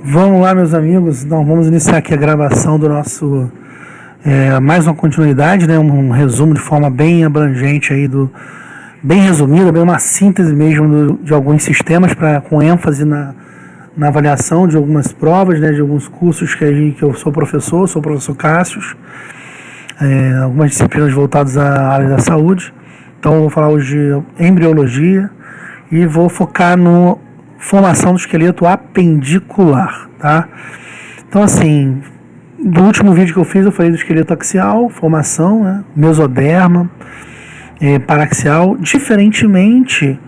Vamos lá, meus amigos. Então, vamos iniciar aqui a gravação do nosso mais uma continuidade, né? Um resumo de forma bem abrangente aí bem resumida, bem uma síntese mesmo de alguns sistemas com ênfase na avaliação de algumas provas, né? De alguns cursos que eu sou o professor Cássio, algumas disciplinas voltadas à área da saúde. Então, eu vou falar hoje de embriologia e vou focar no formação do esqueleto apendicular, tá? Então, assim, do último vídeo que eu fiz, eu falei do esqueleto axial, formação, né? Mesoderma, paraxial. Diferentemente,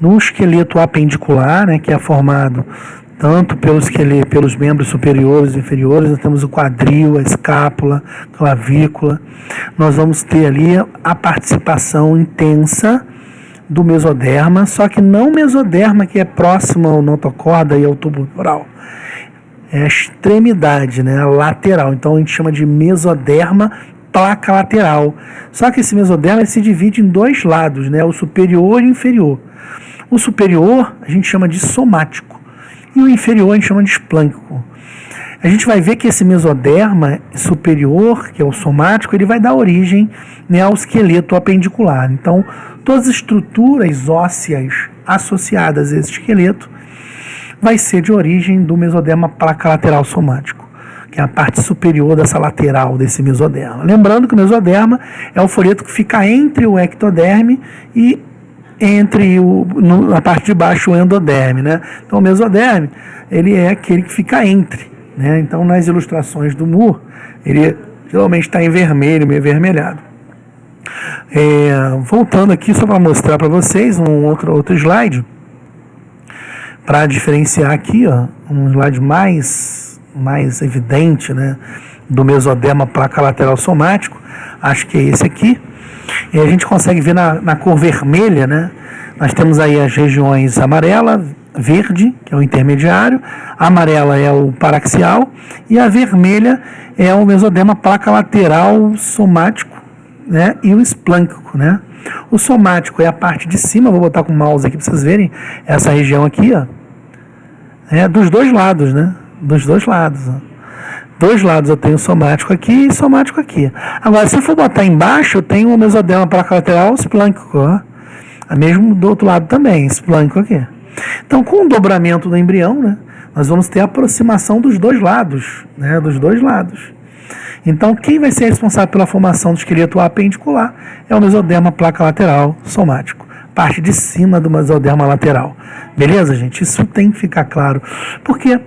no esqueleto apendicular, né, que é formado tanto pelos membros superiores e inferiores, nós temos o quadril, a escápula, clavícula. Nós vamos ter ali a participação intensa do mesoderma, só que não o mesoderma que é próximo ao notocorda e ao tubo neural. É a extremidade, né, a lateral. Então a gente chama de mesoderma placa lateral. Só que esse mesoderma se divide em dois lados, né, o superior e o inferior. O superior a gente chama de somático e o inferior a gente chama de esplânquico. A gente vai ver que esse mesoderma superior, que é o somático, ele vai dar origem, né, ao esqueleto apendicular. Então, todas as estruturas ósseas associadas a esse esqueleto vai ser de origem do mesoderma placa lateral somático, que é a parte superior dessa lateral desse mesoderma. Lembrando que o mesoderma é o folheto que fica entre o ectoderme e entre na parte de baixo o endoderme, né? Então, o mesoderme, ele é aquele que fica entre, né? Então, nas ilustrações do Moore, ele geralmente está em vermelho, meio avermelhado. Voltando aqui, só para mostrar para vocês um outro slide, para diferenciar aqui, ó, um slide mais evidente, né, do mesoderma placa lateral somático. Acho que é esse aqui. E a gente consegue ver na cor vermelha, né? Nós temos aí as regiões amarela, verde, que é o intermediário, a amarela é o paraxial e a vermelha é o mesoderma placa lateral somático, né? E o esplânquico, né? O somático é a parte de cima, vou botar com o mouse aqui para vocês verem essa região aqui, ó. Dos dois lados, né? Dos dois lados, ó. Dois lados eu tenho somático aqui e somático aqui. Agora, se eu for botar embaixo, eu tenho o mesoderma placa lateral esplânquico, ó. Mesmo do outro lado também, esplânquico aqui. Então, com o dobramento do embrião, né, nós vamos ter a aproximação dos dois lados, né? Dos dois lados. Então, quem vai ser responsável pela formação do esqueleto apendicular é o mesoderma placa lateral somático, parte de cima do mesoderma lateral. Beleza, gente? Isso tem que ficar claro. Porque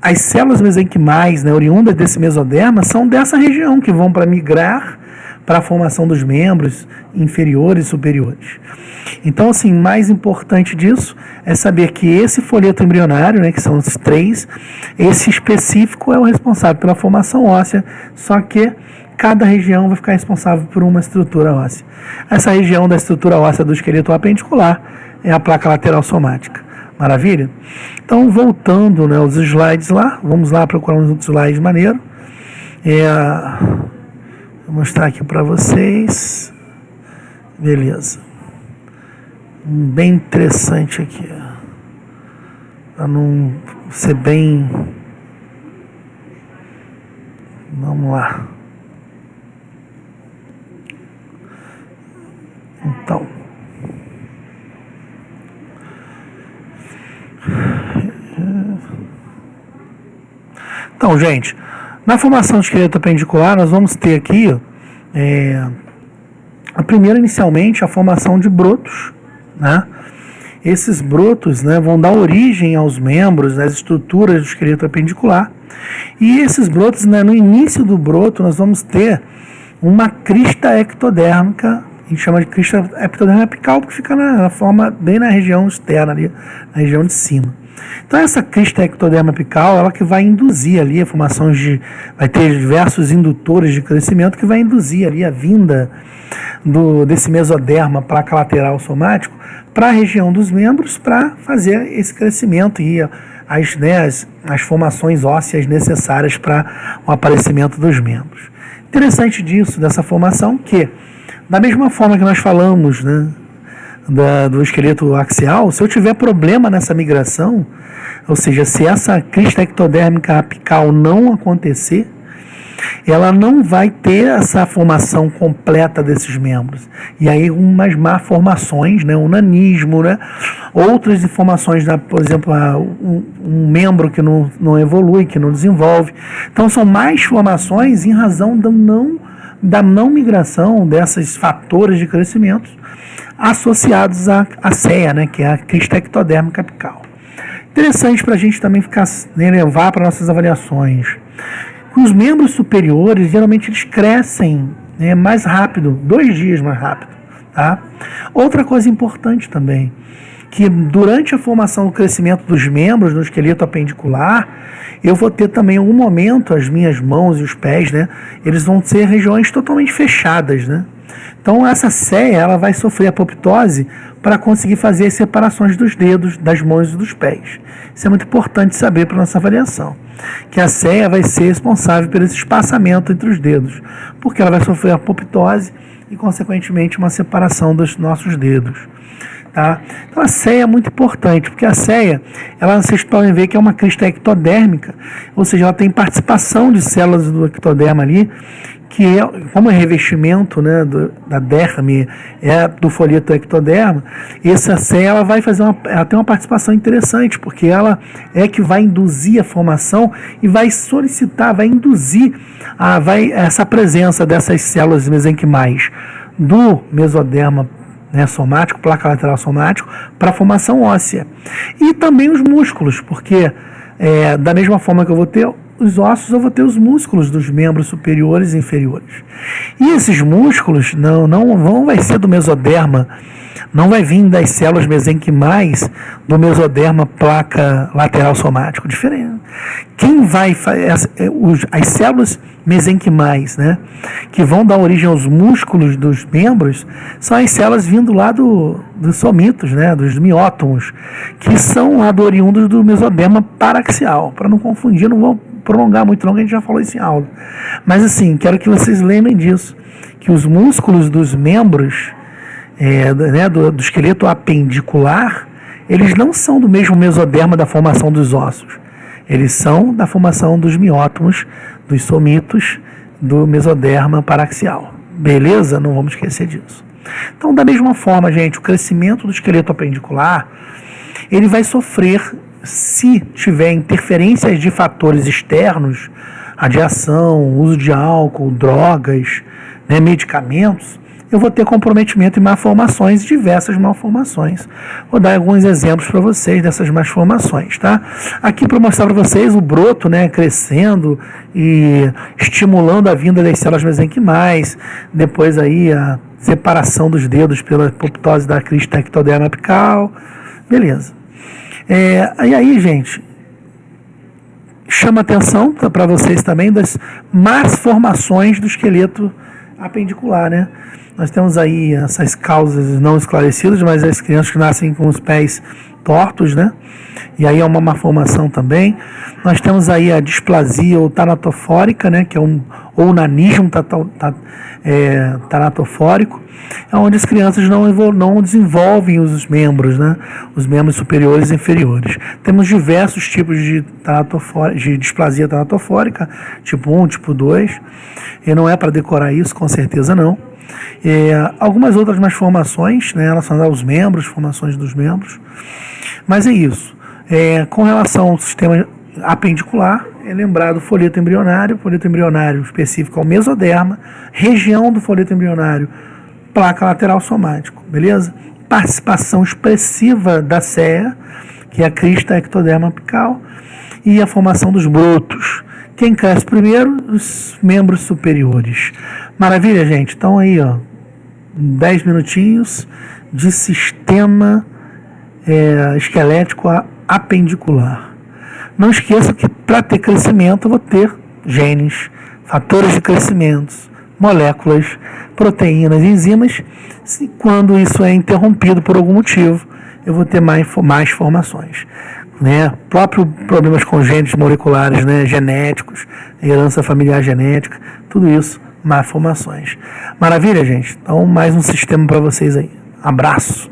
as células mesenquimais, né, oriundas desse mesoderma, são dessa região que vão para migrar para a formação dos membros inferiores e superiores. Então, assim, mais importante disso é saber que esse folheto embrionário, né, que são os três, esse específico é o responsável pela formação óssea, só que cada região vai ficar responsável por uma estrutura óssea. Essa região da estrutura óssea do esqueleto apendicular é a placa lateral somática. Maravilha? Então, voltando, né, aos slides lá, vamos lá procurar uns outros slides maneiros. Vou mostrar aqui para vocês. Beleza. Bem interessante aqui, para não ser bem... Vamos lá. Então, gente, na formação do esqueleto apendicular, nós vamos ter aqui, inicialmente, a formação de brotos, né? Esses brotos, né, vão dar origem aos membros, às estruturas do esqueleto apendicular. E esses brotos, né, no início do broto, nós vamos ter uma crista ectodérmica, a gente chama de crista ectodérmica apical, porque fica na forma, bem na região externa, ali, na região de cima. Então, essa crista ectoderma apical, ela que vai induzir ali a formação vai ter diversos indutores de crescimento que vai induzir ali a vinda desse mesoderma placa lateral somático para a região dos membros para fazer esse crescimento e as formações ósseas necessárias para o aparecimento dos membros. Interessante dessa formação que, da mesma forma que nós falamos, né, do esqueleto axial, se eu tiver problema nessa migração, ou seja, se essa crista ectodérmica apical não acontecer, ela não vai ter essa formação completa desses membros. E aí umas malformações, né, um nanismo, né, outras informações, por exemplo, um membro que não evolui, que não desenvolve. Então são mais formações em razão da não migração desses fatores de crescimento associados à CEA, né, que é a crista ectodérmica apical. Interessante para a gente também levar para nossas avaliações. Os membros superiores, geralmente, eles crescem, né, mais rápido, 2 dias mais rápido. Tá? Outra coisa importante também, que durante a formação do crescimento dos membros no esqueleto apendicular, eu vou ter também, em algum momento, as minhas mãos e os pés, né, eles vão ser regiões totalmente fechadas, né? Então, essa CEA, ela vai sofrer apoptose para conseguir fazer as separações dos dedos, das mãos e dos pés. Isso é muito importante saber para a nossa avaliação. Que a CEA vai ser responsável pelo espaçamento entre os dedos, porque ela vai sofrer apoptose e, consequentemente, uma separação dos nossos dedos. Tá? Então, a CEA é muito importante, porque a CEA, vocês podem ver que é uma crista ectodérmica, ou seja, ela tem participação de células do ectoderma ali, que como é revestimento, né, da derme, do folheto ectoderma, essa CEA ela tem uma participação interessante, porque ela é que vai induzir a formação e vai solicitar, vai induzir essa presença dessas células mesenquimais do mesoderma, né, somático, placa lateral somático, para a formação óssea. E também os músculos, porque da mesma forma que eu vou ter os ossos, eu vou ter os músculos dos membros superiores e inferiores. E esses músculos vai ser do mesoderma, não vai vir das células mesenquimais do mesoderma placa lateral somático, diferente. Quem vai fazer as células mesenquimais, né, que vão dar origem aos músculos dos membros, são as células vindo lá dos somitos, né, dos miótomos, que são lá oriundos do mesoderma paraxial. Para não confundir, não vou prolongar muito, não, que a gente já falou isso em aula. Mas assim, quero que vocês lembrem disso, que os músculos dos membros do esqueleto apendicular, eles não são do mesmo mesoderma da formação dos ossos. Eles são da formação dos miótomos, dos somitos, do mesoderma paraxial. Beleza? Não vamos esquecer disso. Então, da mesma forma, gente, o crescimento do esqueleto apendicular, ele vai sofrer, se tiver interferências de fatores externos, radiação, uso de álcool, drogas, né, medicamentos, eu vou ter comprometimento e malformações, diversas malformações. Vou dar alguns exemplos para vocês dessas malformações, tá? Aqui para mostrar para vocês o broto, né, crescendo e estimulando a vinda das células mesenquimais, depois aí a separação dos dedos pela apoptose da crista ectoderma apical, beleza. E aí, gente, chama atenção para vocês também das más formações do esqueleto apendicular, né? Nós temos aí essas causas não esclarecidas, mas as crianças que nascem com os pés tortos, né? E aí é uma malformação também. Nós temos aí a displasia ou tanatofórica, né? Que é ou nanismo tanatofórico, é onde as crianças não desenvolvem os membros, né? Os membros superiores e inferiores. Temos diversos tipos de displasia tanatofórica, tipo 1, tipo 2, e não é para decorar isso, com certeza não. Algumas outras malformações, né, relacionadas aos membros, formações dos membros, mas é isso. Com relação ao sistema apendicular, é lembrado o folheto embrionário específico ao mesoderma, região do folheto embrionário, placa lateral somático, beleza? Participação expressiva da CEA, que é a crista ectoderma apical, e a formação dos brotos. Quem cresce primeiro? Os membros superiores. Maravilha, gente? Então aí, 10 minutinhos de sistema esquelético apendicular. Não esqueça que para ter crescimento eu vou ter genes, fatores de crescimento, moléculas, proteínas, enzimas. Quando isso é interrompido por algum motivo, eu vou ter mais formações. Né? Próprio problemas congênitos moleculares, né? Genéticos, herança familiar genética, tudo isso, malformações. Maravilha, gente? Então, mais um sistema para vocês aí. Abraço!